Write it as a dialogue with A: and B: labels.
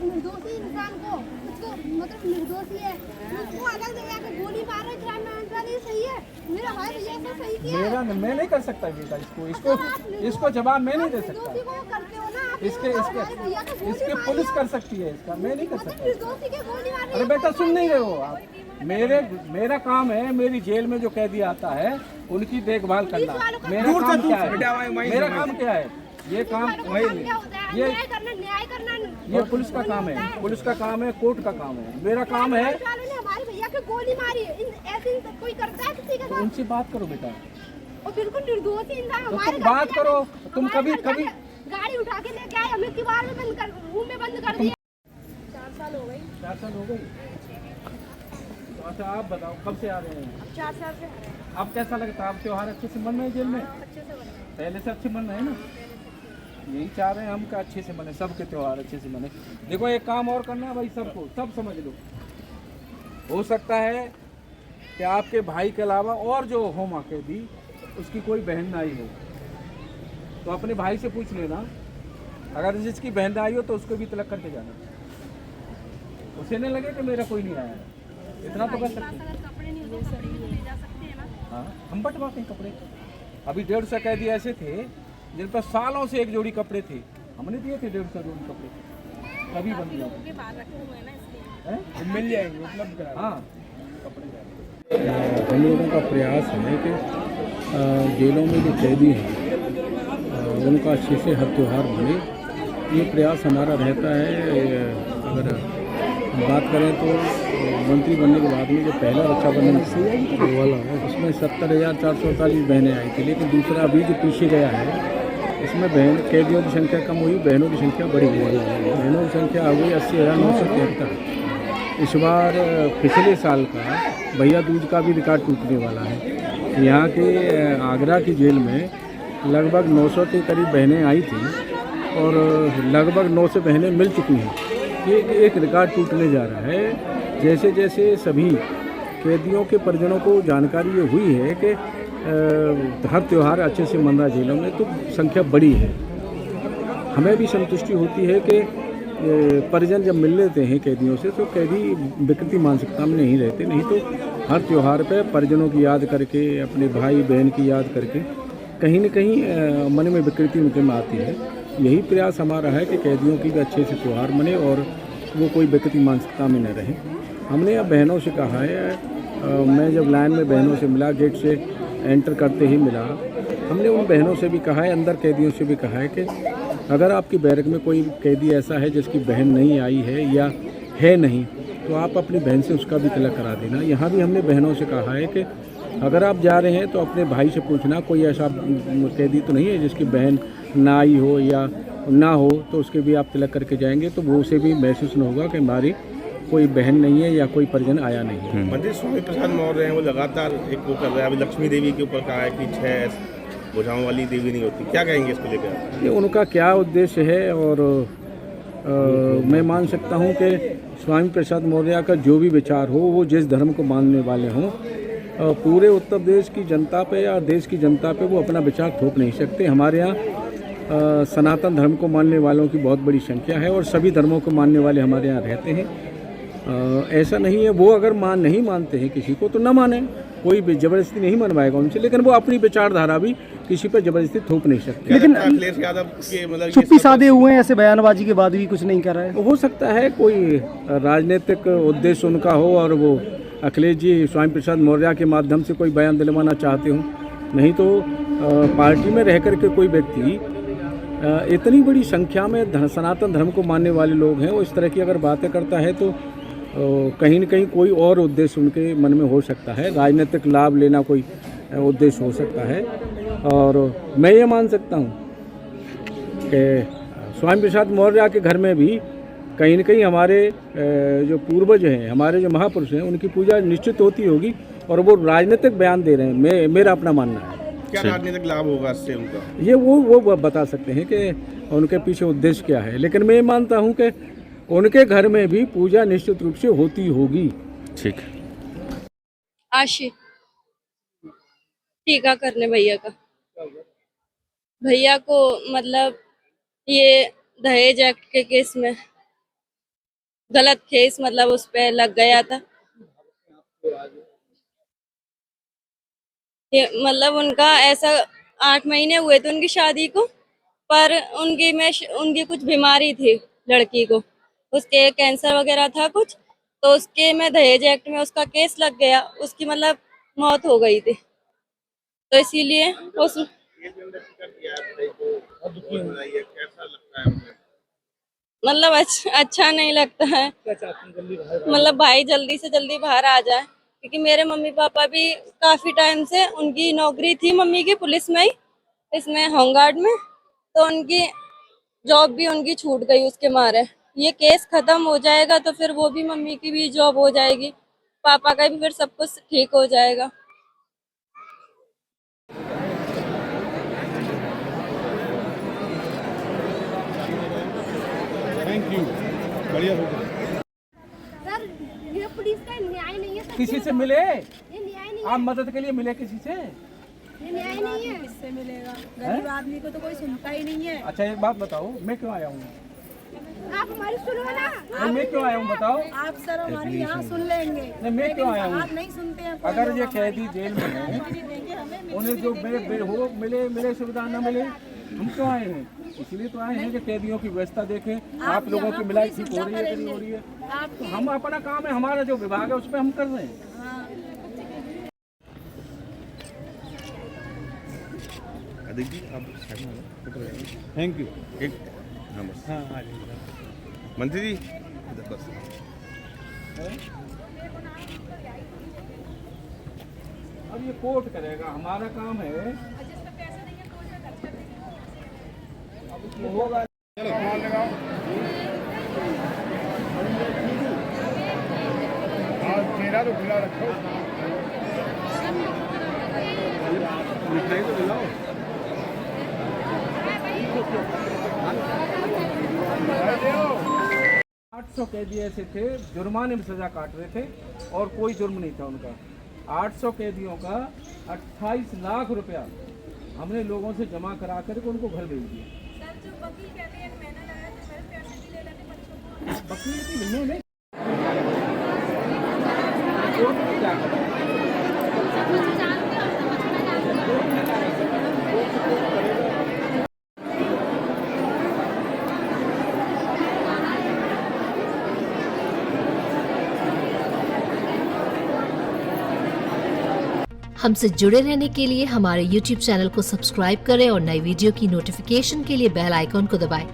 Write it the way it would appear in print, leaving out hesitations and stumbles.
A: एक निर्दोषी इंसान को उसको मतलब निर्दोषी है उसको अलग जगह के गोली मार रहे क्राइम में नहीं सही है। मेरा भाई भैया को सही किया
B: मेरा मैं नहीं कर सकता बेटा इसको जवाब मैं नहीं दे सकता। इसके पुलिस कर सकती है, इसका मैं नहीं कर सकता। अरे बेटा सुन नहीं रहे हो आप। मेरा काम है, मेरी जेल में जो कैदी आता है उनकी देखभाल करना। मेरा काम क्या है? मेरा काम क्या है? ये काम ये पुलिस का काम है, पुलिस का काम है, कोर्ट का काम है। मेरा काम है
A: हमारे भैया के गोली मारी ऐसे कोई करता है किसी के साथ?
B: उनसे बात करो बेटा।
A: और बिल्कुल निर्दोषी इंसान
B: तो
A: हमारे
B: तुम बात करो। तुम कभी
A: गाड़ी उठा के लेके आए, हमें दीवार में बंद कर रूम में बंद कर दिया। 4 साल हो गए।
B: 4 साल हो गए। तो अच्छा आप बताओ कब से आ रहे हैं?
A: 4 साल से आ रहे हैं।
B: अब कैसा लगता है? आप त्योहार अच्छे से मन रहे हैं जेल में?
A: अच्छे से बने।
B: पहले से अच्छे मन रहे हैं ना? यही चाह रहे हैं हम का अच्छे से बने, सबके त्योहार अच्छे से बने। देखो एक काम और करना है भाई, सबको सब समझ लो। हो सकता है कि आपके भाई के अलावा और जो हो माँ के भी उसकी कोई बहन ना आई हो, तो अपने भाई से पूछ लेना। अगर जिसकी बहन आई हो तो उसको भी तलब करके जाना, उसे नहीं लगे कि मेरा कोई नहीं आया है। इतना तो कर सकते हैं।
A: कपड़े नहीं होते कपड़े भी तो ले जा सकते हैं ना।
B: हाँ हम बंटवाते हैं कपड़े। अभी 150 कैदी ऐसे थे जिन पर सालों से एक जोड़ी कपड़े थे, हमने दिए थे 150 जोड़ी कपड़े, कभी बन गया।
A: लोगों के बाहर रखे हुए हैं ना इसलिए
B: मिल जाएंगे उपलब्ध करा। हाँ कपड़े। हम लोगों का प्रयास है कि जेलों में जो कैदी हैं उनका अच्छे से हर त्योहार बने। ये प्रयास हमारा रहता है। अगर बात करें तो मंत्री बनने के बाद में जो पहला रक्षाबंधन वाला है उसमें 70,448 बहनें आई थी, लेकिन दूसरा अभी जो पीछे गया है इसमें कैदियों की संख्या कम हुई, बहनों की संख्या बढ़ी हुई। बहनों की संख्या आ गई 80,973। इस बार पिछले साल का भैया दूज का भी रिकॉर्ड टूटने वाला है। यहाँ के आगरा की जेल में लगभग 900 के करीब बहनें आई थी और लगभग 900 बहनें मिल चुकी हैं। ये एक रिकॉर्ड टूटने जा रहा है। जैसे जैसे सभी कैदियों के परिजनों को जानकारी ये हुई है कि हर त्यौहार अच्छे से मन रहा जेलों में, तो संख्या बड़ी है। हमें भी संतुष्टि होती है कि परिजन जब मिल लेते हैं कैदियों से तो कैदी विकृति मानसिकता में नहीं रहते। नहीं तो हर त्यौहार पे परिजनों की याद करके, अपने भाई बहन की याद करके कहीं न कहीं मन में विकृति उनके में आती है। यही प्रयास हमारा है कि कैदियों की भी अच्छे से त्यौहार मने और वो कोई विकृति मानसिकता में न रहे। हमने अब बहनों से कहा है, मैं जब लाइन में बहनों से मिला, गेट से एंटर करते ही मिला, हमने उन बहनों से भी कहा है, अंदर कैदियों से भी कहा है कि अगर आपकी बैरक में कोई कैदी ऐसा है जिसकी बहन नहीं आई है या है नहीं, तो आप अपनी बहन से उसका भी तलब करा देना। यहाँ भी हमने बहनों से कहा है कि अगर आप जा रहे हैं तो अपने भाई से पूछना कोई ऐसा कैदी तो नहीं है जिसकी बहन ना आई हो या ना हो, तो उसके भी आप तिलक करके जाएंगे तो वो उसे भी महसूस न होगा कि हमारी कोई बहन नहीं है या कोई परिजन आया नहीं है।
C: मंत्री स्वामी प्रसाद मौर्य हैं, वो लगातार एक वो कर रहे हैं। अभी लक्ष्मी देवी के ऊपर कहा है कि 6 भुजाओं वाली देवी नहीं होती, क्या कहेंगे इसको लेकर?
B: ये उनका क्या उद्देश्य है और मैं मान सकता हूँ कि स्वामी प्रसाद मौर्य का जो भी विचार हो, वो जिस धर्म को मानने वाले हों, पूरे उत्तर प्रदेश की जनता पे या देश की जनता पे वो अपना विचार थोप नहीं सकते। हमारे यहाँ सनातन धर्म को मानने वालों की बहुत बड़ी संख्या है और सभी धर्मों को मानने वाले हमारे यहाँ रहते हैं। ऐसा नहीं है, वो अगर नहीं मानते हैं किसी को तो न माने, कोई भी जबरदस्ती नहीं मनवाएगा उनसे, लेकिन वो अपनी विचारधारा भी किसी पर जबरदस्ती थोप नहीं सकते।
D: लेकिन
C: अखिलेश यादव के मतलब
D: चुप्पी साधे हुए हैं, ऐसे बयानबाजी के बाद भी कुछ नहीं कर रहा है।
B: हो सकता है कोई राजनीतिक उद्देश्य उनका हो और वो अखिलेश जी स्वामी प्रसाद मौर्य के माध्यम से कोई बयान दिलवाना चाहते हो। नहीं तो पार्टी में रह कर के कोई व्यक्ति इतनी बड़ी संख्या में सनातन धर्म को मानने वाले लोग हैं, वो इस तरह की अगर बातें करता है तो कहीं न कहीं कोई और उद्देश्य उनके मन में हो सकता है, राजनीतिक लाभ लेना कोई उद्देश्य हो सकता है। और मैं ये मान सकता हूँ कि स्वामी प्रसाद मौर्य के घर में भी कहीं न कहीं हमारे जो पूर्वज हैं, हमारे जो महापुरुष हैं, उनकी पूजा निश्चित होती होगी और वो राजनीतिक बयान दे रहे हैं, मेरा अपना मानना है।
C: क्या राजनीतिक लाभ होगा इससे उनका?
B: ये वो बता सकते हैं कि उनके पीछे उद्देश्य क्या है, लेकिन मैं मानता हूँ कि उनके घर में भी पूजा निश्चित रूप से होती होगी।
E: ठीक।
F: आशी टीका करने भैया को मतलब ये दहेज एक्ट के केस में गलत केस मतलब उस पे लग गया था। ये मतलब उनका ऐसा 8 महीने हुए थे उनकी शादी को, पर उनकी कुछ बीमारी थी लड़की को, उसके कैंसर वगैरह था कुछ, तो उसके में दहेज एक्ट में उसका केस लग गया, उसकी मतलब मौत हो गई थी, तो इसीलिए उस मतलब अच्छा नहीं लगता है। मतलब भाई जल्दी से जल्दी बाहर आ जाए, क्योंकि मेरे मम्मी पापा भी काफी टाइम से उनकी नौकरी थी मम्मी की पुलिस में ही, इसमें होमगार्ड में, तो उनकी जॉब भी उनकी छूट गई उसके मारे। ये केस खत्म हो जाएगा तो फिर वो भी मम्मी की भी जॉब हो जाएगी, पापा का भी फिर सब कुछ ठीक हो जाएगा।
C: थैंक यू, बढ़िया हो गया।
A: सर ये पुलिस का न्याय नहीं है सर।
D: किसी से मिले?
A: ये न्याय नहीं
D: आप मदद के लिए मिले किसी से?
A: है, ये न्याय नहीं है।
E: किससे मिलेगा? गरीब आदमी को तो कोई सुनता ही नहीं है।
D: अच्छा एक बात बताओ, मैं क्यों आया हूँ?
A: आप हमारी सुनो ना।
D: मैं क्यों आया हूँ बताओ?
E: आप सर हमारी यहाँ सुन लेंगे,
D: नहीं, मैं क्यों आया हूँ?
E: आप नहीं सुनते हैं।
D: अगर ये कैदी जेल में है, उन्हें जो हो मिले सुविधा न मिले, हम क्यों आए हैं? इसलिए तो आए हैं कि कैदियों की व्यवस्था देखें, आप लोगों की मिलाई ठीक हो रही है कि नहीं हो रही है। तो हम अपना काम है, हमारा जो विभाग है उस पर हम कर रहे हैं।
C: Thank you. एक हाँ बस, हाँ मंत्री जी इधर बस।
D: अब ये कोर्ट करेगा, हमारा काम है। अब होगा
C: चेहरा तो खुला रखो, मिठाई तो दिलाओ।
D: 800 कैदी ऐसे थे जुर्माने में सजा काट रहे थे और कोई जुर्म नहीं था उनका। 800 कैदियों का 28 लाख रुपया हमने लोगों से जमा करा कर उनको घर भेज दिया। वकील की मिलने में क्या करें?
G: हमसे जुड़े रहने के लिए हमारे YouTube चैनल को सब्सक्राइब करें और नई वीडियो की नोटिफिकेशन के लिए बेल आइकॉन को दबाएं।